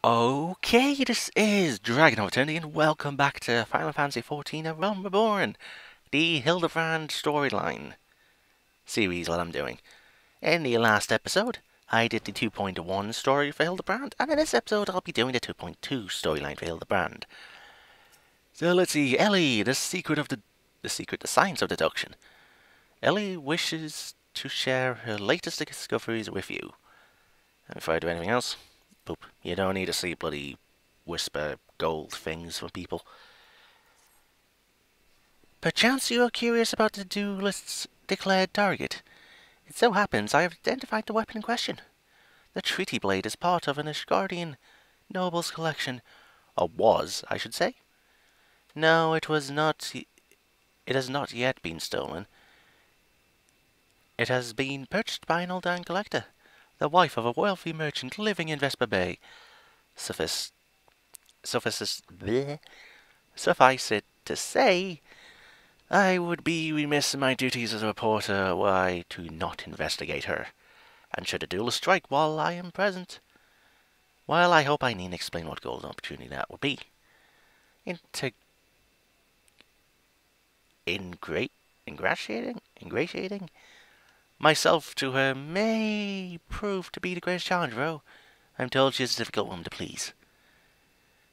Okay, this is DragonofEternity and welcome back to Final Fantasy XIV A Realm Reborn, the Hildibrand storyline series that I'm doing. In the last episode, I did the 2.1 story for Hildibrand, and in this episode I'll be doing the 2.2 storyline for Hildibrand. So let's see, Ellie, the science of deduction. Ellie wishes to share her latest discoveries with you. And before I do anything else, boop, you don't need to see bloody whisper gold things from people. Perchance you are curious about the duelist's declared target. It so happens I have identified the weapon in question. The treaty blade is part of an Ishgardian noble's collection. Or was, I should say. No, it was not. It has not yet been stolen. It has been purchased by an Uldan collector, the wife of a wealthy merchant living in Vesper Bay. Suffice it to say, I would be remiss in my duties as a reporter were I to not investigate her, and should a duelist strike while I am present, well, I hope I needn't explain what golden opportunity that would be. Ingratiating myself to her may prove to be the greatest challenge, though. I'm told she is a difficult woman to please.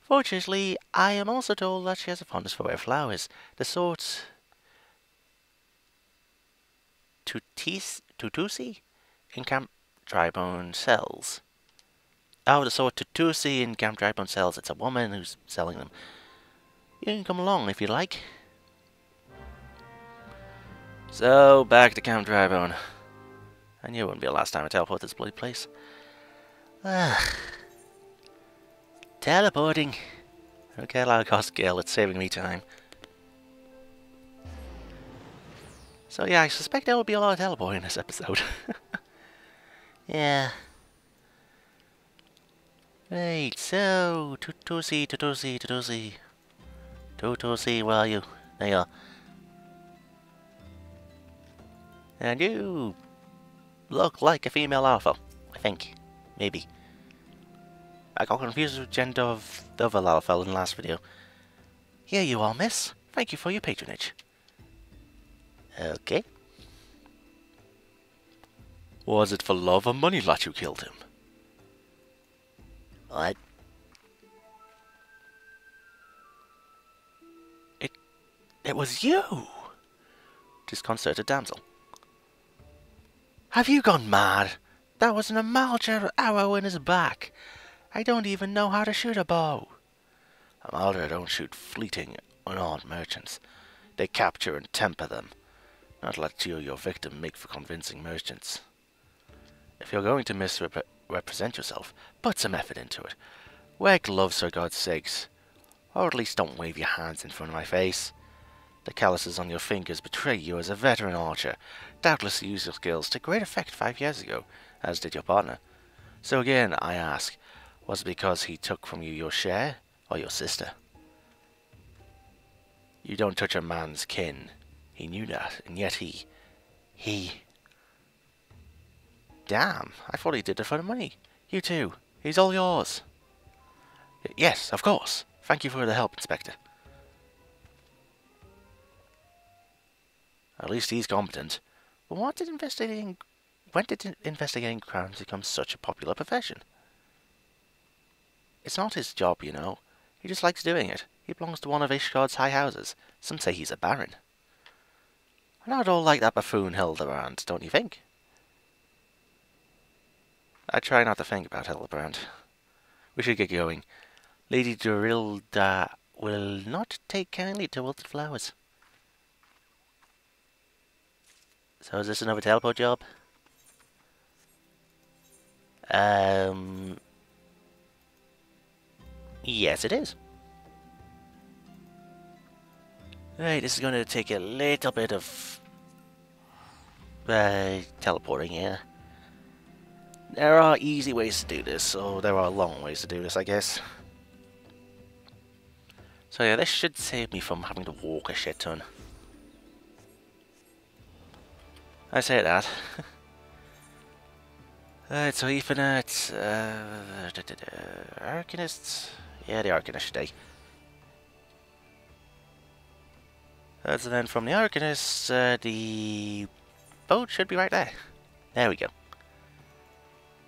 Fortunately, I am also told that she has a fondness for rare flowers, the sort Tutusi in Camp Drybone sells. Oh, the sort Tutusi in Camp Drybone sells. It's a woman who's selling them. You can come along if you like. So, back to Camp Drybone. I knew it wouldn't be the last time I teleported this bloody place. Teleporting. Okay, I'll cost Gil, it's saving me time. So yeah, I suspect there will be a lot of teleporting in this episode. Yeah. Right, so Tutusi, where are you? There you are. And you look like a female alpha, I think. Maybe. I got confused with gender of the other alpha in the last video. Here you are, miss. Thank you for your patronage. Okay. Was it for love or money that you killed him? What? It was you! Disconcerted damsel. Have you gone mad? That was an Amalja arrow in his back. I don't even know how to shoot a bow. Amalja don't shoot fleeting, unarmed merchants. They capture and temper them. Not let you or your victim make for convincing merchants. If you're going to misrepresent yourself, put some effort into it. Wear gloves for God's sakes. Or at least don't wave your hands in front of my face. The calluses on your fingers betray you as a veteran archer. Doubtless you used your skills to great effect 5 years ago, as did your partner. So again, I ask, was it because he took from you your share, or your sister? You don't touch a man's kin. He knew that, and yet he... Damn, I thought he did it for the money. You too. He's all yours. Yes, of course. Thank you for the help, Inspector. At least he's competent. But when did investigating crimes become such a popular profession? It's not his job, you know. He just likes doing it. He belongs to one of Ishgard's high houses. Some say he's a baron. I'm not all like that buffoon Hildibrand, don't you think? I try not to think about Hildibrand. We should get going. Lady Dorilda will not take kindly to wilted flowers. So is this another teleport job? Yes it is. Right, this is going to take a little bit of teleporting here. There are easy ways to do this, so there are long ways to do this, I guess. So yeah, this should save me from having to walk a shit ton. I say that. Right, so Ethernet, Arcanists? Yeah, the Arcanist should be. So then from the Arcanists, the boat should be right there. There we go.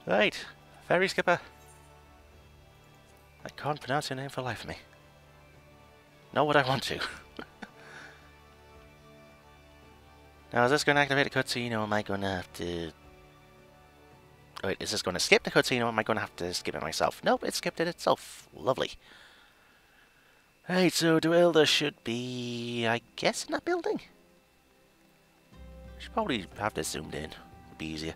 Right, ferry skipper. I can't pronounce your name for the life of me. Not what I want to. Now, is this going to activate a cutscene, or am I going to have to... Wait, is this going to skip the cutscene, or am I going to have to skip it myself? Nope, it skipped it itself. Lovely. Right, so Duilda should be, I guess, in that building? Should probably have this zoomed in. It'd be easier.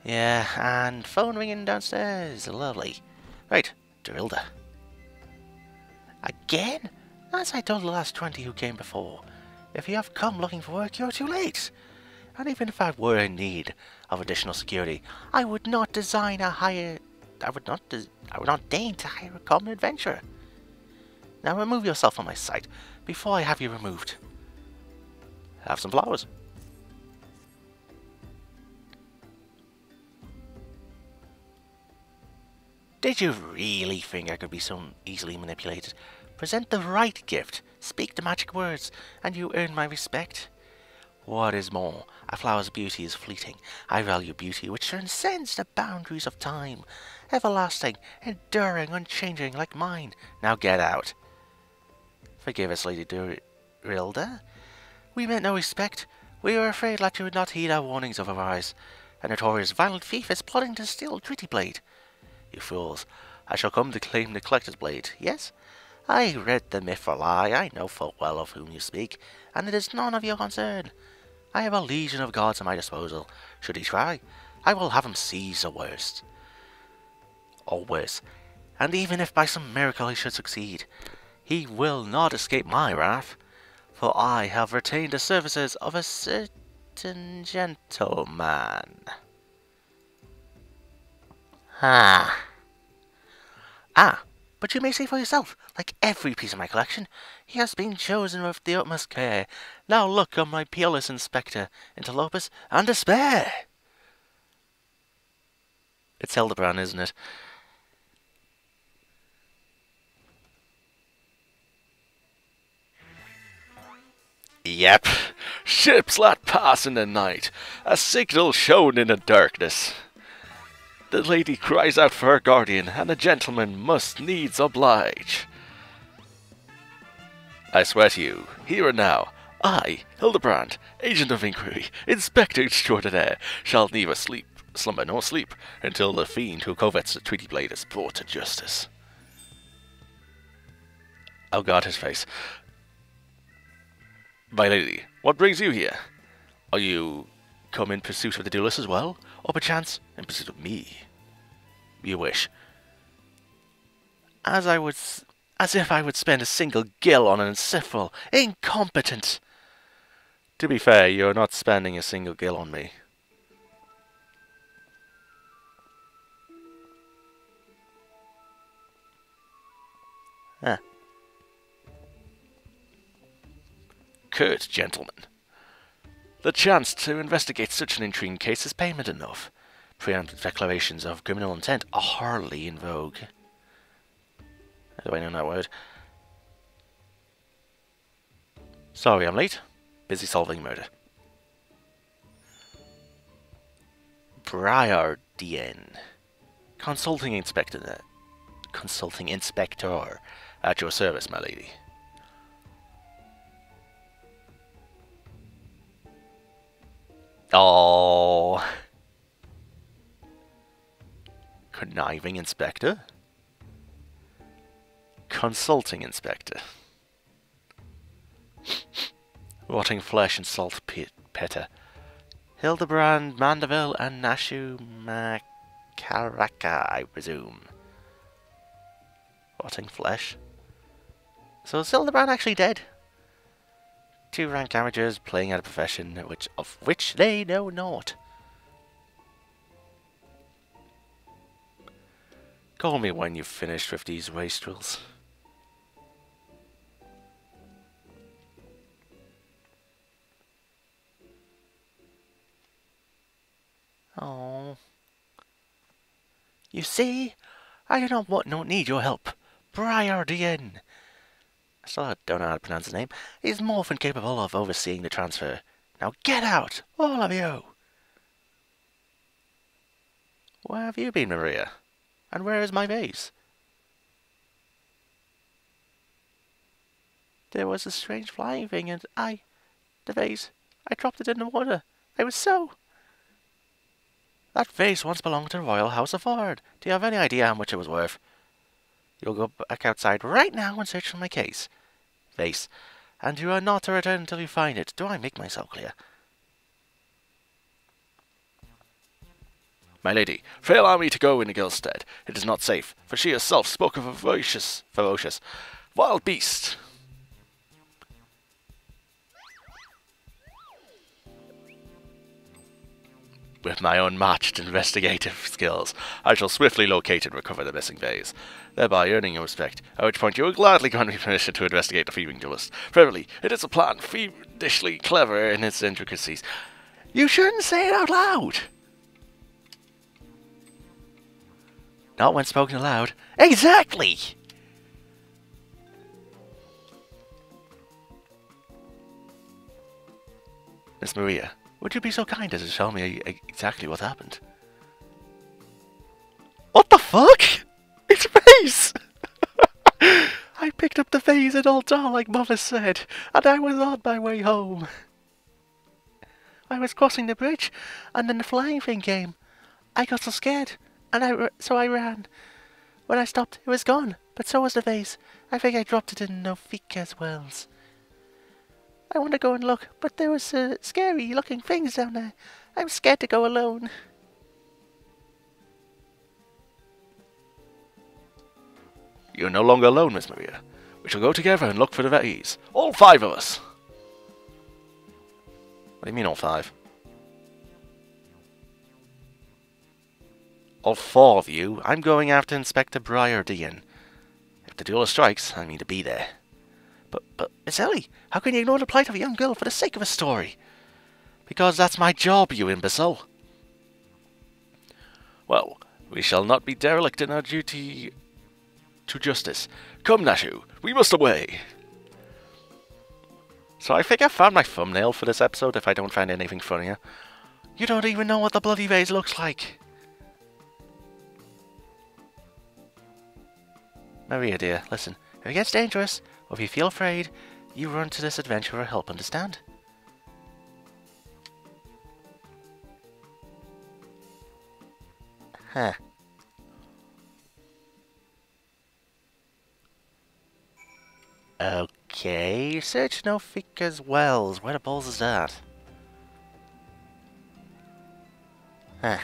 Yeah, and phone ringing downstairs. Lovely. Right, Duilda. Again? As I told the last 20 who came before, if you have come looking for work, you're too late. And even if I were in need of additional security, I would not deign to hire a common adventurer. Now remove yourself from my sight before I have you removed. Have some flowers. Did you really think I could be so easily manipulated? Present the right gift, speak the magic words, and you earn my respect. What is more, a flower's beauty is fleeting. I value beauty which transcends the boundaries of time, everlasting, enduring, unchanging like mine. Now get out. Forgive us, Lady Duilda. We meant no respect. We were afraid that you would not heed our warnings of our eyes. A notorious violent thief is plotting to steal Tritty Blade. You fools, I shall come to claim the collector's blade, yes? I read the myth for lie, I know full well of whom you speak, and it is none of your concern. I have a legion of guards at my disposal. Should he try, I will have him seize the worst. Or worse, and even if by some miracle he should succeed, he will not escape my wrath, for I have retained the services of a certain gentleman. Ah, but you may see for yourself, like every piece of my collection, he has been chosen with the utmost care. Now look on my peerless inspector, interlopers, and despair. It's Hildibrand, isn't it? Yep. Ships that pass in the night, a signal shown in the darkness. The lady cries out for her guardian, and the gentleman must needs oblige. I swear to you, here and now, I, Hildibrand, agent of inquiry, inspector extraordinaire, shall neither slumber nor sleep, until the fiend who covets the Tritty Blade is brought to justice. I'll guard his face. My lady, what brings you here? Are you come in pursuit of the duelist as well, or perchance in pursuit of me? You wish. As if I would spend a single gil on an uncivil, incompetent. To be fair, you're not spending a single gil on me. Ah. Curt gentlemen. The chance to investigate such an intriguing case is payment enough. Preemptive declarations of criminal intent are hardly in vogue. How do I know that word? Sorry I'm late. Busy solving murder. Briardian. Consulting inspector at your service, my lady. Oh, conniving inspector? Consulting inspector. Rotting flesh and salt petter. Hildibrand Manderville and Nashu Makaraka, I presume. Rotting flesh. So is Hildibrand actually dead? Two rank amateurs playing at a profession of which they know not. Call me when you've finished with these wastrels. Oh, You see? I don't need your help. Briardian. I still don't know how to pronounce his name. He's more than capable of overseeing the transfer. Now get out, all of you! Where have you been, Maria? And where is my vase? There was a strange flying thing and the vase, I dropped it in the water. I was so... That vase once belonged to the Royal House of Ford. Do you have any idea how much it was worth? You'll go back outside right now and search for my vase. And you are not to return until you find it. Do I make myself clear? My lady, pray allow me to go in the girl's stead. It is not safe, for she herself spoke of a ferocious wild beast. With my unmatched investigative skills, I shall swiftly locate and recover the missing vase, thereby earning your respect, at which point you will gladly grant me permission to investigate the thieving duelist. Verily, it is a plan fiendishly clever in its intricacies. You shouldn't say it out loud! Not when spoken aloud. Exactly! Miss Maria, would you be so kind as to tell me exactly what happened? What the fuck? It's a vase! I picked up the vase and all down like Mother said, and I was on my way home. I was crossing the bridge, and then the flying thing came. I got so scared, and so I ran. When I stopped, it was gone, but so was the vase. I think I dropped it in Nofika's wells. I want to go and look, but there was scary-looking things down there. I'm scared to go alone. You are no longer alone, Miss Maria. We shall go together and look for the vase. All 5 of us. What do you mean, all 5? All 4 of you? I'm going after Inspector Briardian. If the duelist strikes, I mean to be there. But, Miss Ellie, how can you ignore the plight of a young girl for the sake of a story? Because that's my job, you imbecile. Well, we shall not be derelict in our duty to justice. Come, Nashu, we must away. So I think I found my thumbnail for this episode if I don't find anything funnier. You don't even know what the bloody vase looks like. Maria, dear, listen. If it gets dangerous, or if you feel afraid, you run to this adventure for help, understand? Huh. Okay, search Nofika's wells. Where the balls is that? Huh.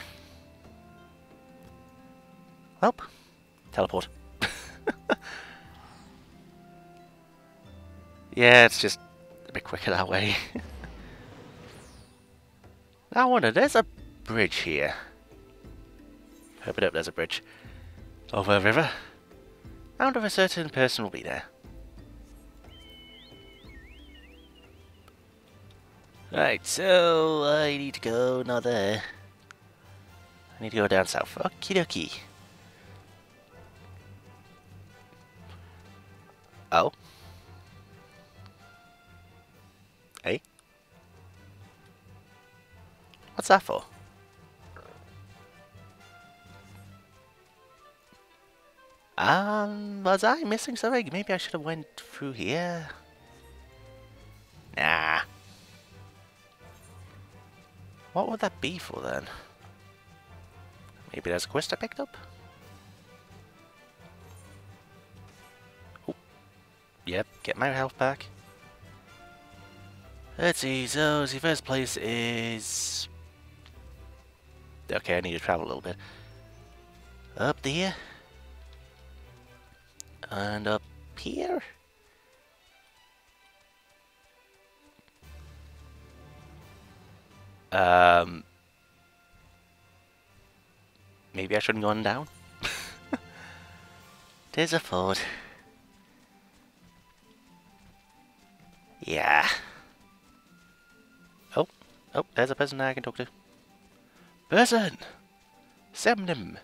Well, teleport. Yeah, it's just a bit quicker that way. I wonder, there's a bridge here. Hope it up, there's a bridge. Over a river. I wonder if a certain person will be there. Right, so I need to go, not there. I need to go down south. Okie dokie. Oh. Hey? What's that for? Was I missing something? Maybe I should have went through here. Nah. What would that be for then? Maybe there's a quest I picked up? Oh. Yep, get my health back. Let's see, so the first place is... Okay, I need to travel a little bit. Up there. And up here. Maybe I shouldn't go on down. There's a fort. Yeah. Oh, there's a person I can talk to. Person! Semnim!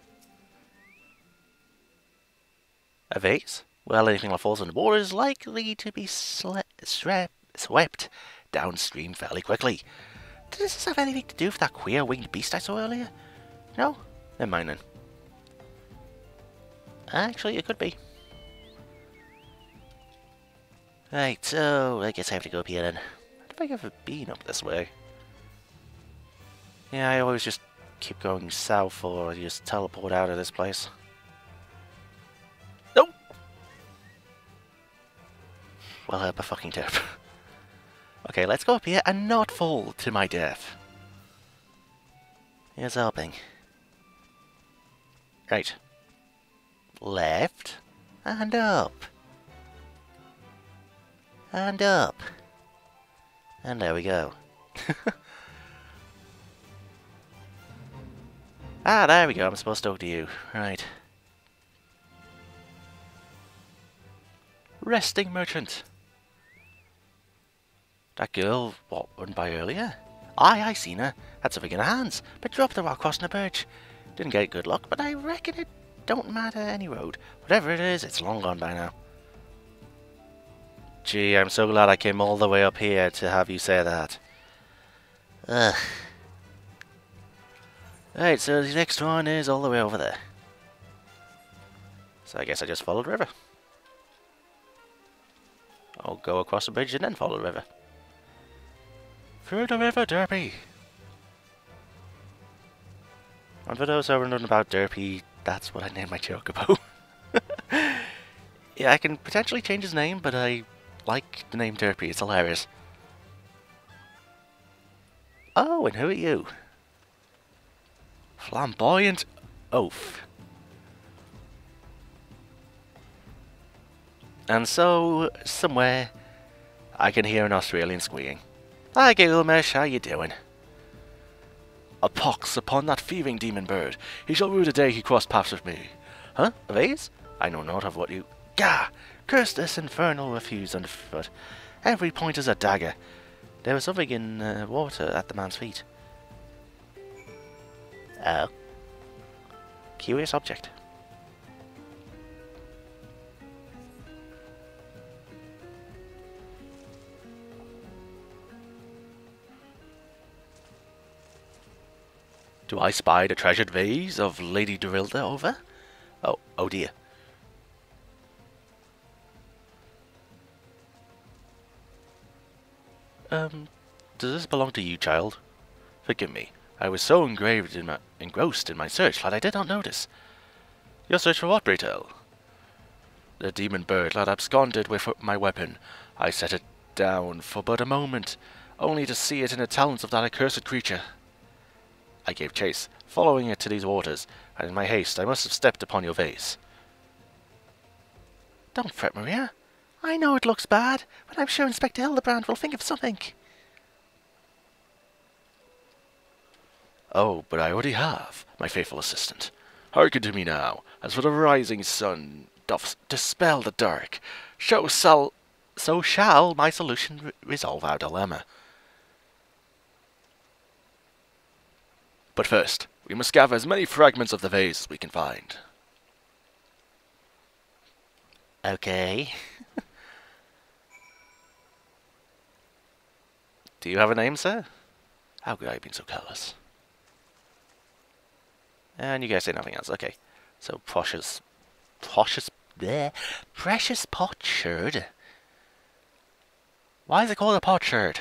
A vase? Well, anything that falls in the water is likely to be swept downstream fairly quickly. Does this have anything to do with that queer winged beast I saw earlier? No? Never mind then. Actually, it could be. Right, so I guess I have to go up here then. I don't think I've ever been up this way. Yeah, I always just keep going south or I just teleport out of this place. Nope! Well, help a fucking derp. Okay, let's go up here and not fall to my death. Here's helping. Right. Left. And up. And up. And there we go. Ah, there we go. I'm supposed to talk to you. Right. Resting merchant. That girl, what, run by earlier? Aye, I seen her. Had something in her hands, but dropped her while crossing a bridge. Didn't get good luck, but I reckon it don't matter any road. Whatever it is, it's long gone by now. Gee, I'm so glad I came all the way up here to have you say that. Ugh. Right, so the next one is all the way over there. So I guess I just follow the river. I'll go across the bridge and then follow the river. Through the river, Derpy! And for those who are wondering about Derpy, that's what I named my chocobo. Yeah, I can potentially change his name, but I like the name Derpy, it's hilarious. Oh, and who are you? Flamboyant Oaf. And so, somewhere, I can hear an Australian squealing. Hi Gilgamesh, how you doing? A pox upon that thieving demon bird. He shall rue the day he crossed paths with me. Huh? A vase? I know not of what you... Gah! Curse this infernal refuse underfoot. Every point is a dagger. There was something in water at the man's feet. Oh. Curious object. Do I spy the treasured vase of Lady Dorilda over? Oh dear. Does this belong to you, child? Forgive me. I was so engrossed in my search that I did not notice. Your search for what, Braytel? The demon bird that absconded with my weapon. I set it down for but a moment, only to see it in the talons of that accursed creature. I gave chase, following it to these waters, and in my haste I must have stepped upon your vase. Don't fret, Maria. I know it looks bad, but I'm sure Inspector Hildibrand will think of something. Oh, but I already have, my faithful assistant. Hearken to me now, as for the rising sun doth dispel the dark, so shall my solution resolve our dilemma. But first, we must gather as many fragments of the vase as we can find. Okay. Do you have a name, sir? How could I have been so careless? And you guys say nothing else. Okay. So, Precious Potsherd. Why is it called a potsherd?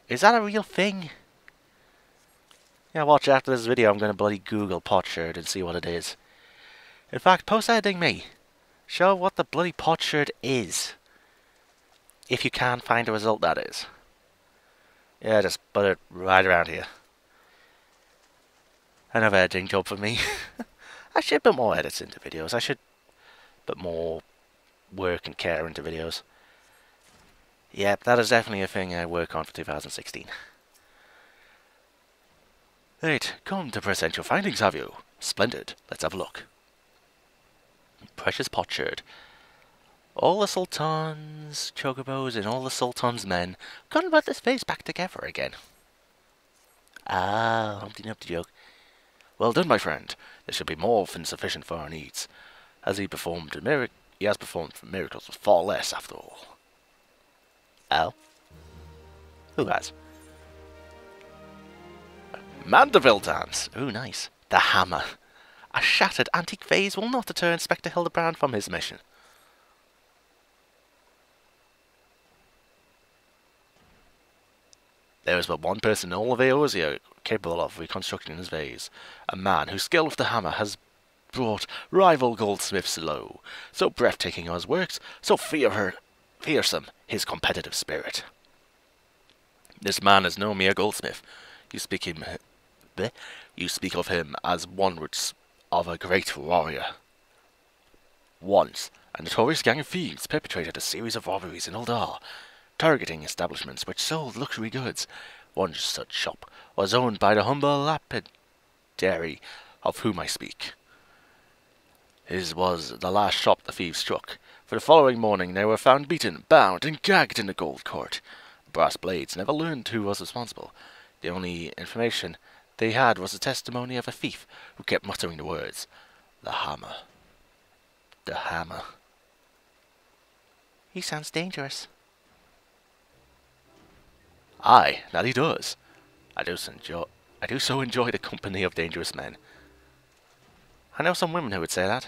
Is that a real thing? Yeah, watch after this video. I'm going to bloody Google potsherd and see what it is. In fact, post editing me. Show what the bloody potsherd is. If you can find a result, that is. Yeah, just put it right around here. Another editing job for me. I should put more edits into videos. I should put more work and care into videos. Yep, that is definitely a thing I work on for 2016. Right, come to present your findings, have you? Splendid. Let's have a look. Precious potsherd. All the Sultan's chocobos and all the Sultan's men couldn't put this face back together again. Ah, Humpty Dumpty joke. Well done, my friend. This should be more than sufficient for our needs. Has he performed a miracle? He has performed miracles with far less, after all. Oh? Who has? Manderville dance. Ooh, nice. The hammer. A shattered antique vase will not deter Inspector Hildibrand from his mission. There is but one person in all of Eorzea capable of reconstructing his vase. A man whose skill with the hammer has brought rival goldsmiths low. So breathtaking are his works, so fearsome his competitive spirit. This man is no mere goldsmith. You speak of him as one of a great warrior. Once, a notorious gang of thieves perpetrated a series of robberies in Uldar, targeting establishments which sold luxury goods. One such shop was owned by the humble lapidary of whom I speak. His was the last shop the thieves struck, for the following morning they were found beaten, bound, and gagged in the gold court. Brass blades never learned who was responsible. The only information they had was the testimony of a thief who kept muttering the words, "The hammer. The hammer." He sounds dangerous. Aye, that he does. I do so enjoy the company of dangerous men. I know some women who would say that.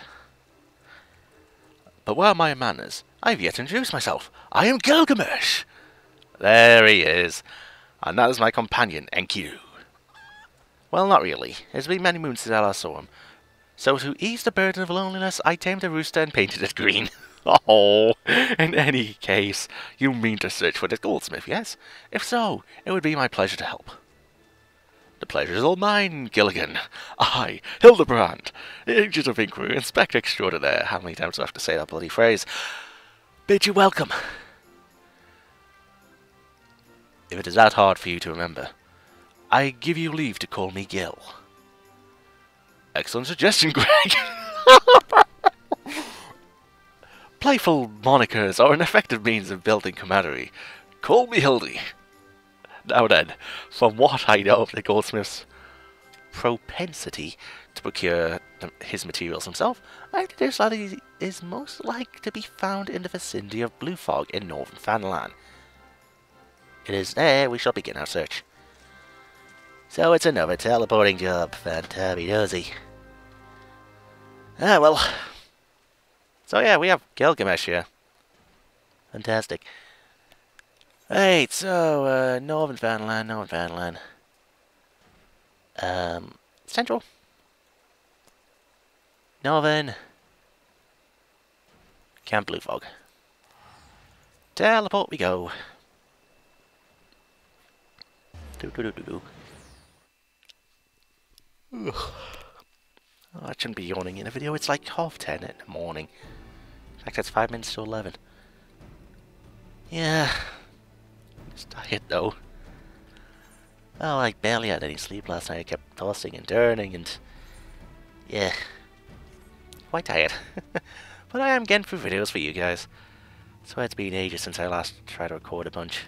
But where are my manners? I have yet to introduce myself. I am Gilgamesh. There he is. And that is my companion, Enkidu. Well, not really. It's been many moons since I last saw him. So to ease the burden of loneliness, I tamed a rooster and painted it green. Oh, in any case, you mean to search for this goldsmith, yes? If so, it would be my pleasure to help. The pleasure is all mine, Gilligan. I, Hildibrand, agent of inquiry, inspector extraordinaire. How many times do I have to say that bloody phrase? Bid you welcome. If it is that hard for you to remember, I give you leave to call me Gil. Excellent suggestion, Greg. Playful monikers are an effective means of building camaraderie. Call me Hildy. Now then, from what I know of the goldsmith's propensity to procure his materials himself, I deduce that he is most likely to be found in the vicinity of Blue Fog in northern Fanland. It is there we shall begin our search. So it's another teleporting job, fantabby-dozy. Ah, well. So yeah, we have Gilgamesh here. Fantastic. Right, so, northern Fanland. Central. Northern. Camp Blue Fog. Teleport we go. Oh, I shouldn't be yawning in a video. It's like 10:30 in the morning. In fact, it's 5 minutes to 11. Yeah. Just tired though. Well, I barely had any sleep last night. I kept tossing and turning and... yeah. Quite tired. But I am getting through videos for you guys. So it's been ages since I last tried to record a bunch.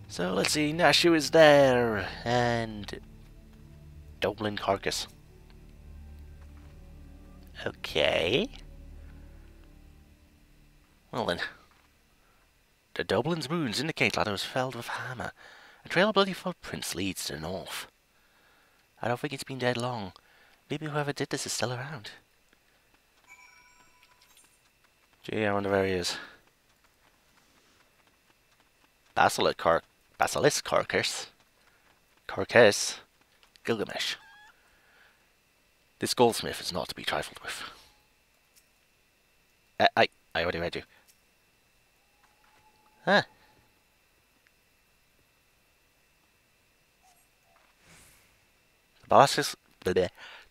So let's see, Nashu is there, and Dublin Carcass. Okay. Well then. The Dublin's ruins indicate that it was felled with a hammer. A trail of bloody footprints leads to the north. I don't think it's been dead long. Maybe whoever did this is still around. Gee, I wonder where he is. Basilisk Carcass. Gilgamesh. This goldsmith is not to be trifled with. I already read you. Huh.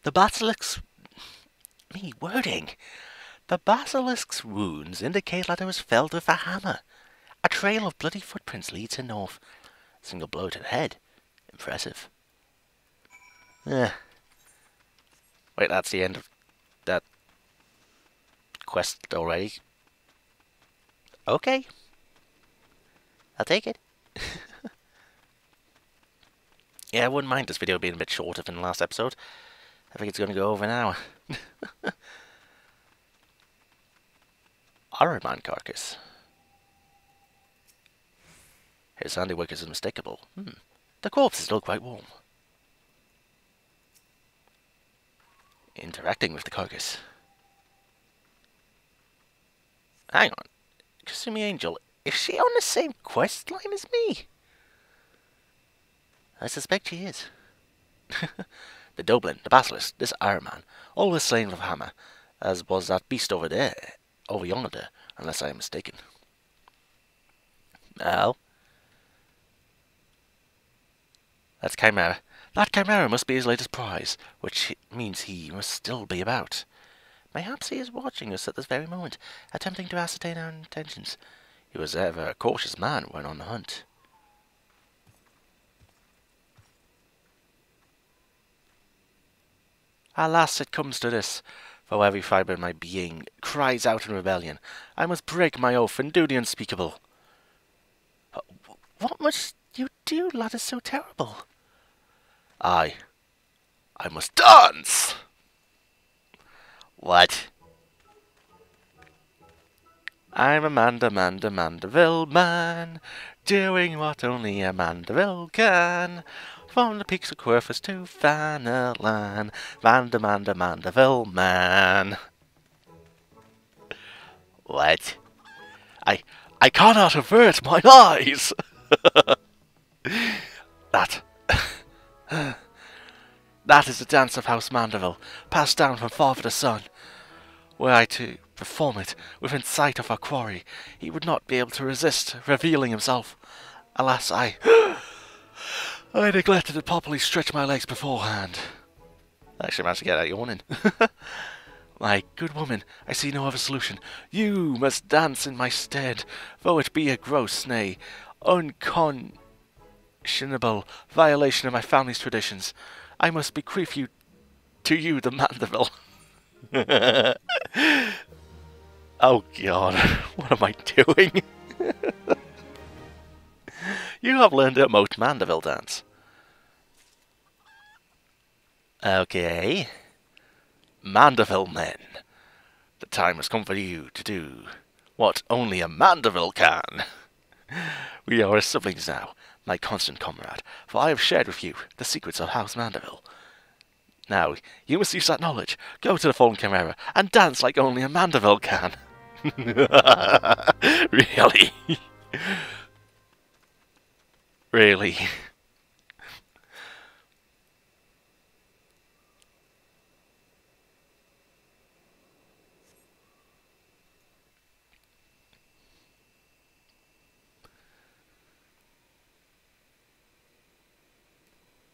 The basilisk's... me wording. The basilisk's wounds indicate that it was felled with a hammer. A trail of bloody footprints leads to north. A single blow to the head. Impressive. Wait, that's the end of that quest already? Okay. I'll take it. Yeah, I wouldn't mind this video being a bit shorter than the last episode. I think it's going to go over now. Iron Man carcass. His handiwork is unmistakable. The corpse is still quite warm. Interacting with the carcass. Hang on. Kasumi Angel, is she on the same quest line as me? I suspect she is. The Dublin, the Basilisk, this Iron Man, always slain with a hammer, as was that beast over there, over yonder, unless I am mistaken. Well, that's Chimera. That Chimera must be his latest prize, which means he must still be about. Mayhaps he is watching us at this very moment, attempting to ascertain our intentions. He was ever a cautious man when on the hunt. Alas, it comes to this. For every fibre in my being cries out in rebellion. I must break my oath and do the unspeakable. What must you do, lad, is so terrible? I must dance! What? I'm a Manderville man, doing what only a Manderville can. From the peaks of Querfus to Fanalan, Manderville man. What? I cannot avert my eyes! That is the dance of House Manderville, passed down from father to son. Were I to perform it within sight of our quarry, he would not be able to resist revealing himself. Alas, I neglected to properly stretch my legs beforehand. I actually managed to get out yawning. My good woman, I see no other solution. You must dance in my stead, though it be a gross, nay, unconscionable violation of my family's traditions. I must bequeath you to you, the Manderville. Oh God, what am I doing? You have learned the most Manderville dance. Okay. Manderville men. The time has come for you to do what only a Manderville can. We are as siblings now, my constant comrade, for I have shared with you the secrets of House Manderville. Now, you must use that knowledge, go to the fallen Chimera, and dance like only a Manderville can. Really? Really?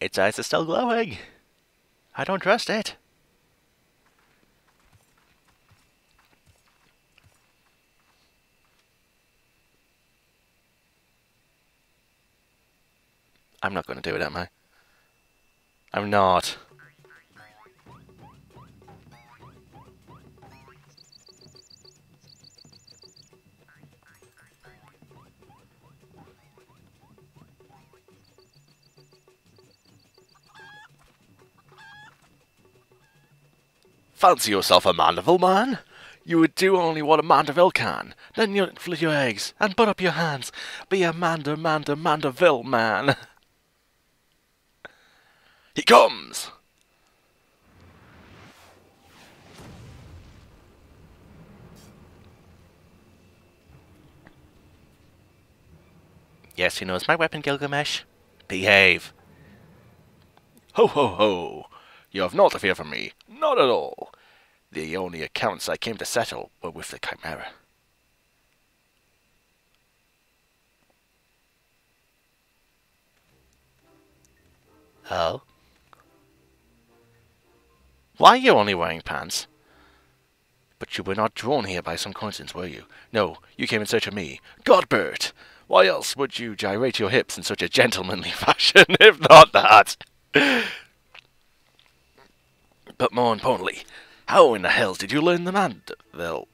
Its eyes are still glowing. I don't trust it. I'm not going to do it, am I? I'm not. Fancy yourself a Manderville man? You would do only what a Manderville can. Then you'd flit your eggs and put up your hands. Be a Manderville man. He comes! Yes, he knows my weapon, Gilgamesh. Behave. Ho ho ho! You have naught to fear from me. Not at all. The only accounts I came to settle were with the Chimera. Oh? Why are you only wearing pants? But you were not drawn here by some coincidence, were you? No, you came in search of me. Godbert! Why else would you gyrate your hips in such a gentlemanly fashion, if not that? But more importantly, how in the hell did you learn the Manderville?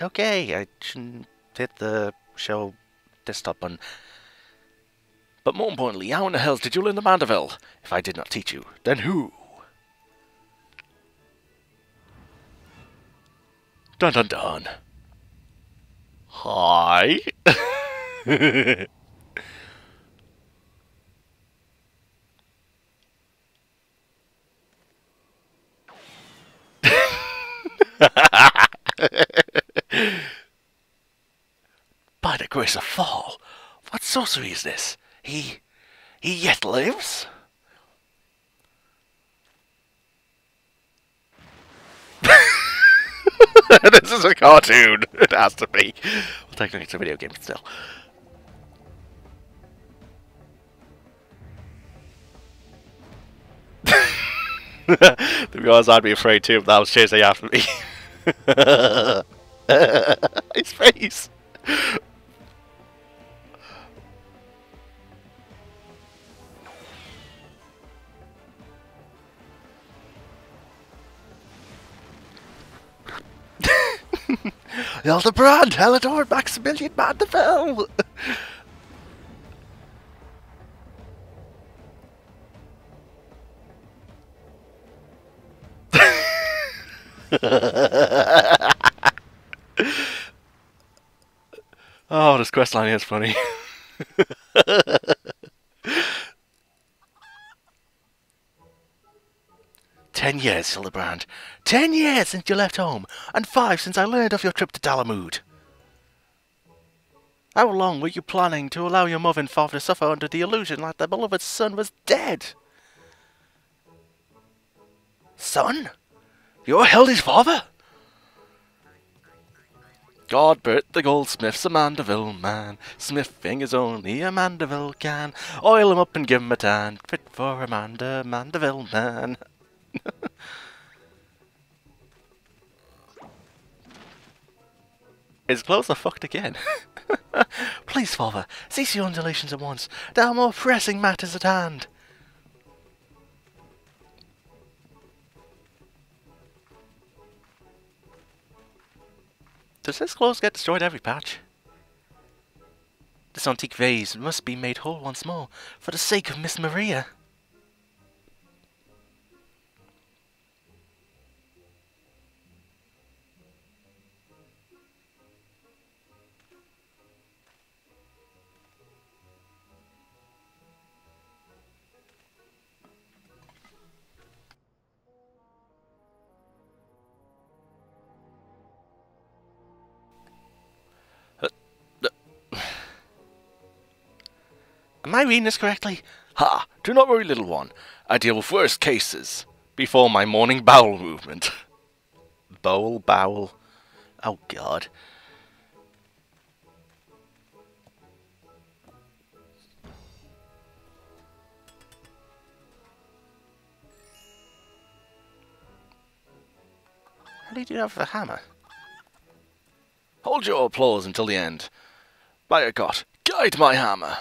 Okay, I shouldn't hit the show desktop button. But more importantly, how in the hell did you learn the Manderville? If I did not teach you, then who? Dun dun dun. Hi. By the grace of fall, what sorcery is this? He yet lives? This is a cartoon. It has to be. Well, technically it's a video game, but still. To be honest, I'd be afraid too if that was chasing after me. His face. Hildibrand, Helidor, Maximilian Manderville. Oh, this questline is funny. 10 years, Hildibrand. 10 years since you left home, and 5 since I learned of your trip to Dalamud. How long were you planning to allow your mother and father to suffer under the illusion that their beloved son was dead? Son? You're Hildy's father? God burnt the goldsmith's a Manderville man. Smithing is only a Manderville can. Oil him up and give him a tan. Fit for a Manderville man. His clothes are fucked again. Please, father, cease your undulations at once. There are more pressing matters at hand. Does his clothes get destroyed every patch? This antique vase must be made whole once more, for the sake of Miss Maria. Am I reading this correctly? Ha! Do not worry, little one. I deal with worse cases before my morning bowel movement. Bowel. Oh, God. How do you do that with a hammer? Hold your applause until the end. By God, guide my hammer.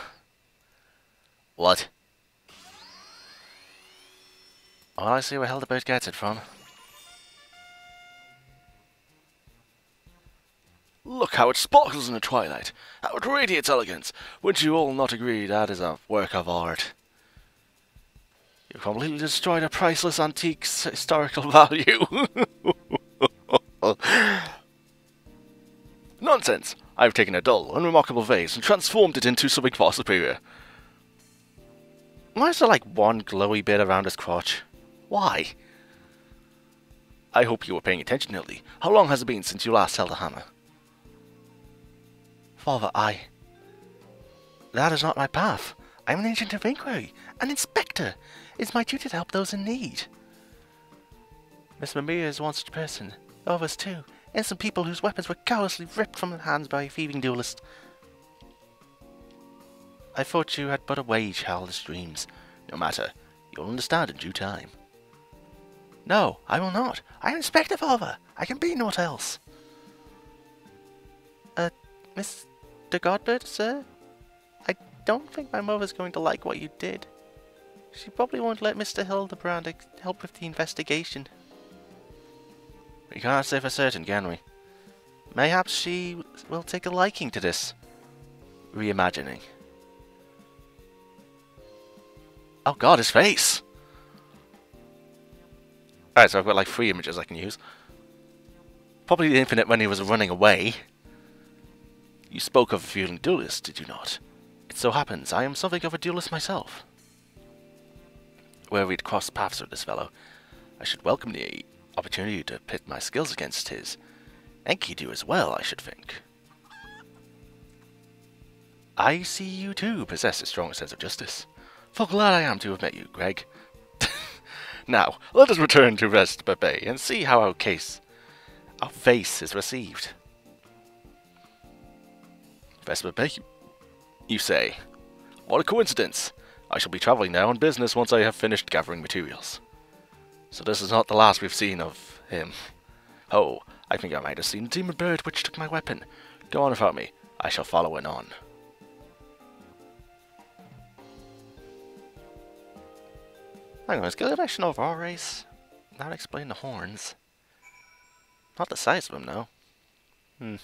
What? Well, I see where Hildibrand gets it from. Look how it sparkles in the twilight. How it radiates elegance. Wouldn't you all not agree that is a work of art? You completely destroyed a priceless antique's historical value. Nonsense! I've taken a dull, unremarkable vase and transformed it into something far superior. Why is there like one glowy bit around his crotch? Why? I hope you were paying attention, Hildy. How long has it been since you last held a hammer? Father, that is not my path. I'm an agent of inquiry, an inspector. It's my duty to help those in need. Miss Maria is one such person. Others too. Innocent people whose weapons were callously ripped from their hands by a thieving duelist. I thought you had but a wage, childish dreams. No matter. You'll understand in due time. No, I will not. I am Inspector, father. I can be naught else. Mr. Godbert, sir? I don't think my mother's going to like what you did. She probably won't let Mr. Hildibrand help with the investigation. We can't say for certain, can we? Mayhaps she will take a liking to this reimagining. Oh god, his face! Alright, so I've got like 3 images I can use. Probably the infinite when he was running away. You spoke of a feeling duelist, did you not? It so happens I am something of a duelist myself. Were we to cross paths with this fellow, I should welcome the opportunity to pit my skills against his. Enki do as well, I should think. I see you too possess a strong sense of justice. Full glad I am to have met you, Greg. Now, let us return to Vesper Bay and see how our face is received. Vesper Bay, you say? What a coincidence! I shall be travelling there on business once I have finished gathering materials. So this is not the last we've seen of him. Oh, I think I might have seen a demon bird which took my weapon. Go on without me. I shall follow anon. Hang on, is Gilgamesh an overall race? That would explain the horns. Not the size of them, though.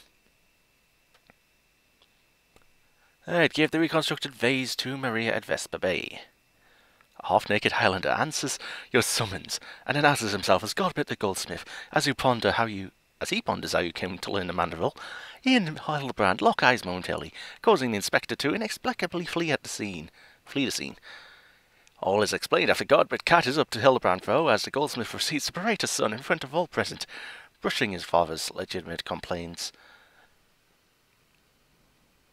Alright, give the reconstructed vase to Maria at Vesper Bay. A half-naked Highlander answers your summons, and announces himself as Godbert the goldsmith. As he ponders how you came to learn the Manderville, he and Hildibrand lock eyes momentarily, causing the inspector to inexplicably flee the scene. All is explained after Godbert catches up to Hildibrand though, as the goldsmith proceeds to berate his son in front of all present, brushing his father's legitimate complaints.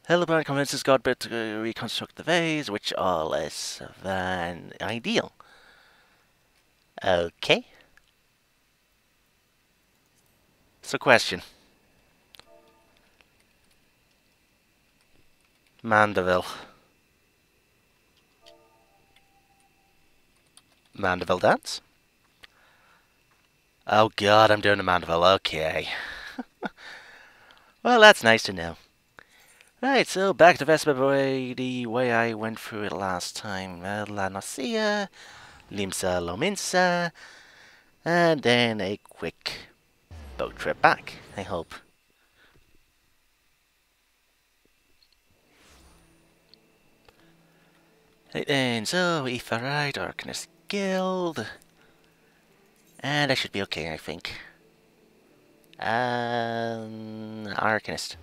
Hildibrand convinces Godbert to reconstruct the vase, which are less than ideal. Okay. So question. Manderville. Manderville dance? Oh god, I'm doing the Manderville, okay. Well, that's nice to know. Right, so back to Vesper Bay, the way I went through it last time. La Nocia, Limsa Lominsa, and then a quick boat trip back, I hope. Right then, so Aetheryte, Arcanist Guild, and I should be okay, I think. Arcanist. I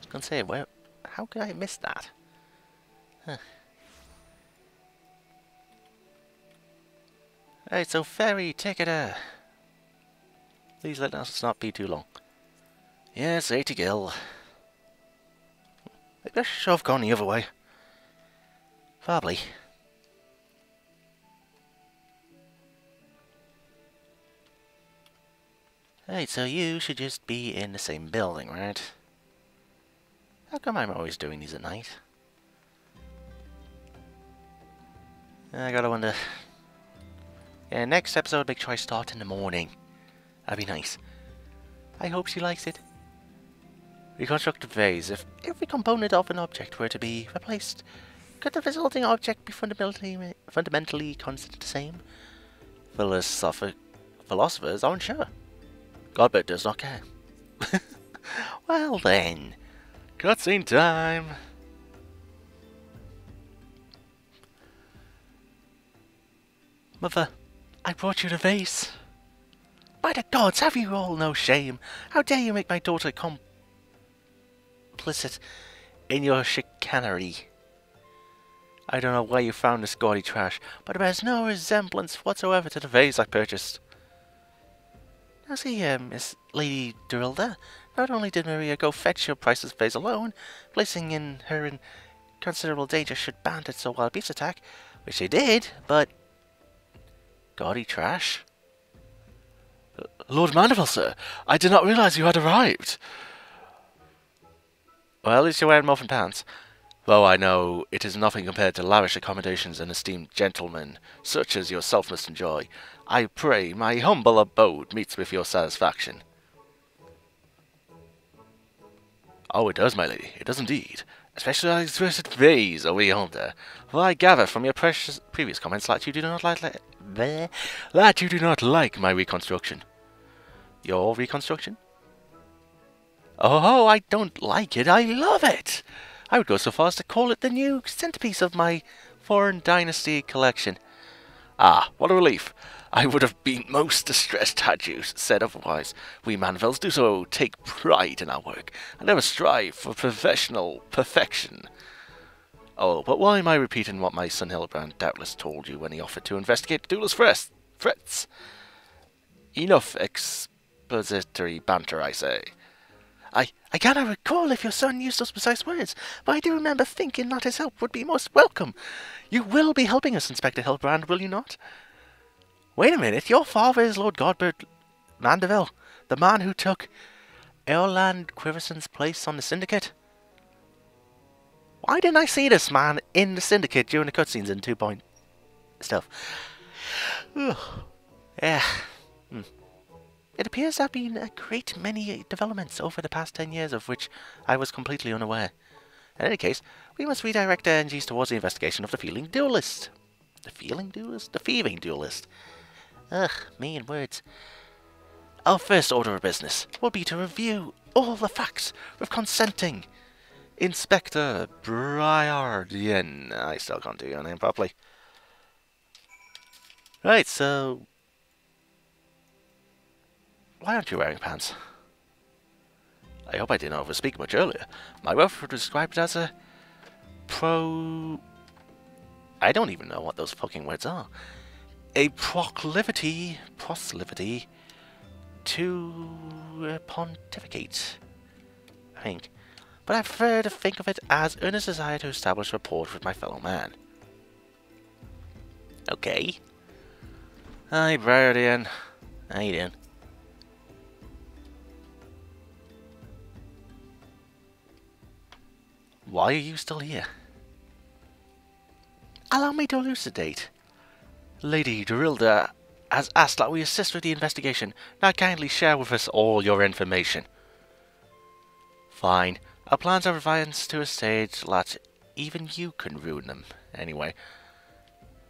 was gonna say, well, how could I miss that? Huh. Right, so ferry ticketer. Please let us not be too long. Yes, 80 gil. Maybe I should have gone the other way. Probably. Right, so you should just be in the same building, right? How come I'm always doing these at night? I gotta wonder. Yeah, next episode, make sure I start in the morning. That'd be nice. I hope she likes it. Reconstruct a vase. If every component of an object were to be replaced, could the resulting object be fundamentally constant the same? Philosophers aren't sure. Godbert does not care. Well then. Cutscene time! Mother, I brought you the vase. By the gods, have you all no shame? How dare you make my daughter complicit in your chicanery? I don't know where you found this gaudy trash, but it bears no resemblance whatsoever to the vase I purchased. Now see here, Miss Lady Durilda. Not only did Maria go fetch your priceless vase alone, placing her in considerable danger should bandits or wild beasts attack, which they did, but... Gaudy trash? Lord Manderville, sir, I did not realize you had arrived. Well, at least you're wearing muffin pants. Though I know it is nothing compared to lavish accommodations an esteemed gentleman such as yourself must enjoy. I pray my humble abode meets with your satisfaction. Oh, it does, my lady, it does indeed. Especially that exquisite vase over yonder. For I gather from your previous comments that you do not like my reconstruction. Your reconstruction? Oh, I don't like it, I love it! I would go so far as to call it the new centerpiece of my Foreign Dynasty collection. Ah, what a relief. I would have been most distressed had you said otherwise. We Mandervilles do so take pride in our work, and never strive for professional perfection. Oh, but why am I repeating what my son Hildibrand doubtless told you when he offered to investigate the duelist threats? Enough expository banter, I say. I cannot recall if your son used those precise words, but I do remember thinking that his help would be most welcome. You will be helping us, Inspector Hildibrand, will you not? Wait a minute, your father is Lord Godbert Manderville, the man who took Erland Quiverson's place on the Syndicate? Why didn't I see this man in the Syndicate during the cutscenes in 2 point stuff? Yeah. It appears there have been a great many developments over the past 10 years of which I was completely unaware. In any case, we must redirect our energies towards the investigation of the Feeling Duelist. The Feeling Duelist? The Thieving Duelist. Ugh, me and words. Our first order of business will be to review all the facts with consenting Inspector Briardian. I still can't do your name properly. Right, so why aren't you wearing pants? I hope I didn't overspeak much earlier. My wife would describe it as a I don't even know what those fucking words are. A proclivity to pontificate, I think. But I prefer to think of it as earnest desire to establish rapport with my fellow man. Okay. Hi, Briardian. How you doing? Why are you still here? Allow me to elucidate. Lady Dorilda has asked that we assist with the investigation. Now kindly share with us all your information. Fine. Our plans are advanced to a stage that even you can ruin them. Anyway,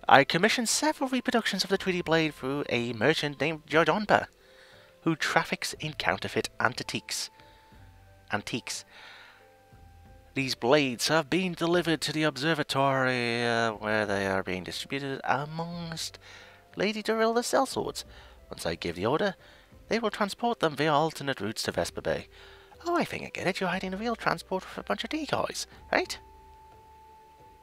I commissioned several reproductions of the Tweety Blade through a merchant named Judge Onpa, who traffics in counterfeit antiques. These blades have been delivered to the observatory, where they are being distributed amongst Lady Dorilda's sellswords. Once I give the order, they will transport them via alternate routes to Vesper Bay. Oh, I think I get it. You're hiding a real transport with a bunch of decoys, right?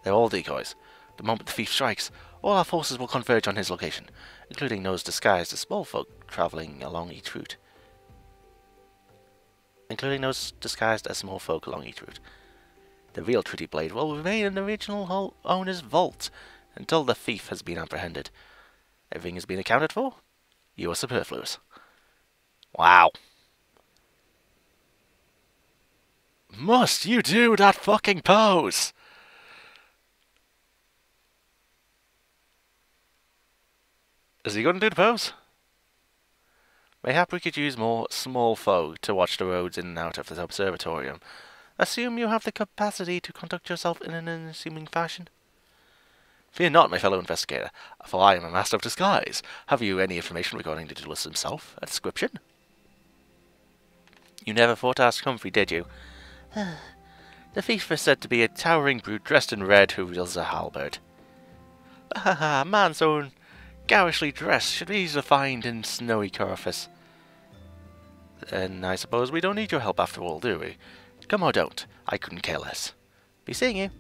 They're all decoys. The moment the thief strikes, all our forces will converge on his location, including those disguised as small folk travelling along each route. The real Tweety Blade will remain in the original owner's vault until the thief has been apprehended. Everything has been accounted for. You are superfluous. Wow. Must you do that fucking pose? Is he going to do the pose? Mayhap we could use more small folk to watch the roads in and out of the observatorium. Assume you have the capacity to conduct yourself in an unassuming fashion. Fear not, my fellow investigator, for I am a master of disguise. Have you any information regarding the duelist himself? A description? You never thought to ask Humphrey, did you? The thief is said to be a towering brute dressed in red who wields a halberd. A man so garishly dressed should be easy to find in snowy Corfus. Then I suppose we don't need your help after all, do we? Come or don't, I couldn't care less. Be seeing you.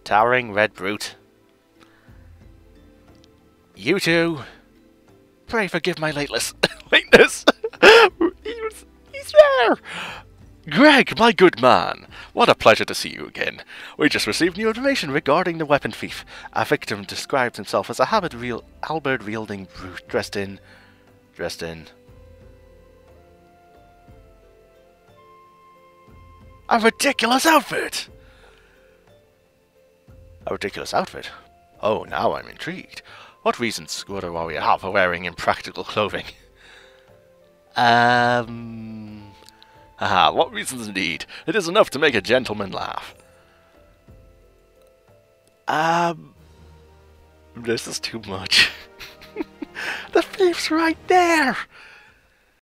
Towering red brute. You two. Pray forgive my lateness. He's there! Greg, my good man. What a pleasure to see you again. We just received new information regarding the weapon thief. Our victim described himself as a halberd-wielding brute dressed in... a ridiculous outfit! A ridiculous outfit? Oh, now I'm intrigued. What reasons would a warrior have for wearing impractical clothing? What reasons indeed? It is enough to make a gentleman laugh. This is too much. The thief's right there!